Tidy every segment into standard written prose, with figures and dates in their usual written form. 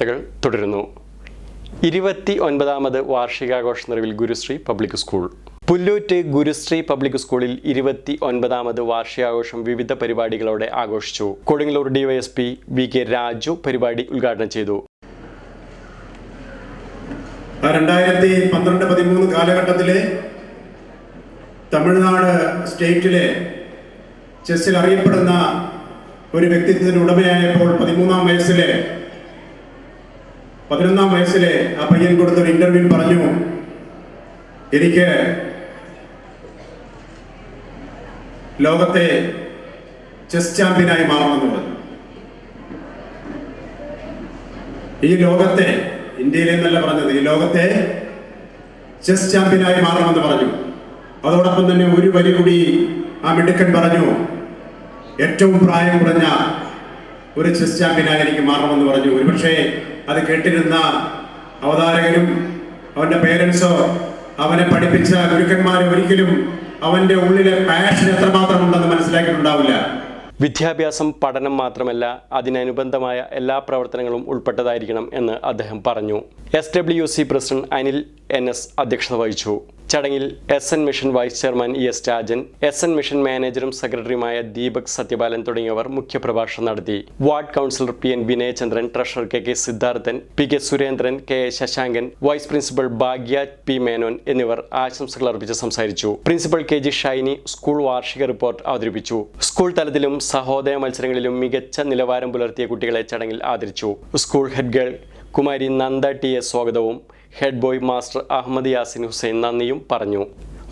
വാർത്തകൾ തുടരുന്നു. 29ാമത് വാർഷികാഘോഷ നിറവിൽ Gurushree public school. Pullut Gurushree public സ്കൂളിൽ 29ാമത് വാർഷികാഘോഷം വിവിധ പരിപാടികളോടെ ആഘോഷിച്ചു. കൊടുങ്ങല്ലൂർ ഡിവൈഎസ്പി VK രാജു പരിപാടി ഉദ്ഘാടനം ചെയ്തു. 2012-13 കാലഘട്ടത്തിലെ തമിഴ്നാട് സ്റ്റേറ്റിലെ ചെസ്സിൽ അറിയപ്പെടുന്ന ഒരു വ്യക്തിത്വത്തിന് ഉടമയായപ്പോൾ 11ാം വയസ്സിലെ ആ പയ്യൻ കൊടുത്തൊരു ഇന്റർവ്യൂ പറഞ്ഞു, എനിക്ക് ലോകത്തെ ചെസ് ചാമ്പ്യനായി മാറണമെന്ന് പറഞ്ഞു. ഈ ലോകത്തെ, ഇന്ത്യയിലെ എന്നല്ല പറഞ്ഞത്, ഈ ലോകത്തെ ചെസ് ചാമ്പ്യനായി മാറണമെന്ന് പറഞ്ഞു. അതോടൊപ്പം തന്നെ ഒരു വരി കൂടി ആ മിടുക്കൻ പറഞ്ഞു, ഏറ്റവും പ്രായം കുറഞ്ഞ ഒരു ചെസ് ചാമ്പ്യനായി എനിക്ക് മാറണമെന്ന് പറഞ്ഞു. ഒരുപക്ഷെ അത് കേട്ടിരുന്ന അവതാരകരും അവന്റെ പേരൻസോ അവനെ പഠിപ്പിച്ച ഗുരുക്കന്മാരും ഒരിക്കലും അവന്റെ ഉള്ളിലെ പാഷൻ എത്രമാത്രം ഉണ്ടെന്ന് മനസ്സിലാക്കിയിട്ടുണ്ടാവില്ല. വിദ്യാഭ്യാസം പഠനം മാത്രമല്ല, അതിനനുബന്ധമായ എല്ലാ പ്രവർത്തനങ്ങളും ഉൾപ്പെട്ടതായിരിക്കണം എന്ന് അദ്ദേഹം പറഞ്ഞു. SWC പ്രസിഡന്റ് അനിൽ NS അധ്യക്ഷത വഹിച്ചു. ചടങ്ങിൽ SN mission vice chairman ES Rajan, SN mission മാനേജറും സെക്രട്ടറിയുമായ ദീപക് സത്യപാലൻ തുടങ്ങിയവർ മുഖ്യപ്രഭാഷണം നടത്തി. Ward councillor PN Vinayachandran, treasurer KK Siddharthan, PK Surendran, KA Sasankan, vice principal Bhagya P Menon എന്നിവർ ആശംസകൾ അർപ്പിച്ച് സംസാരിച്ചു. പ്രിൻസിപ്പൽ KG ഷൈനി സ്കൂൾ വാർഷിക റിപ്പോർട്ട് അവതരിപ്പിച്ചു. സ്കൂൾ തലത്തിലും സഹോദയ മത്സരങ്ങളിലും മികച്ച നിലവാരം പുലർത്തിയ കുട്ടികളെ ചടങ്ങിൽ ആദരിച്ചു. School head girl Kumari Nanda TA സ്വാഗതവും head boy master Ahammed Yasin Hussain നന്ദിയും പറഞ്ഞു.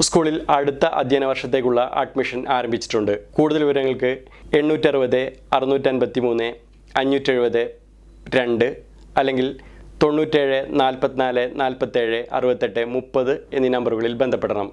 സ്കൂളിൽ അടുത്ത അധ്യയന വർഷത്തേക്കുള്ള അഡ്മിഷൻ ആരംഭിച്ചിട്ടുണ്ട്. കൂടുതൽ വിവരങ്ങൾക്ക് 860 653 570 2 അല്ലെങ്കിൽ 97 44 47 68 30 എന്നീ നമ്പറുകളിൽ ബന്ധപ്പെടണം.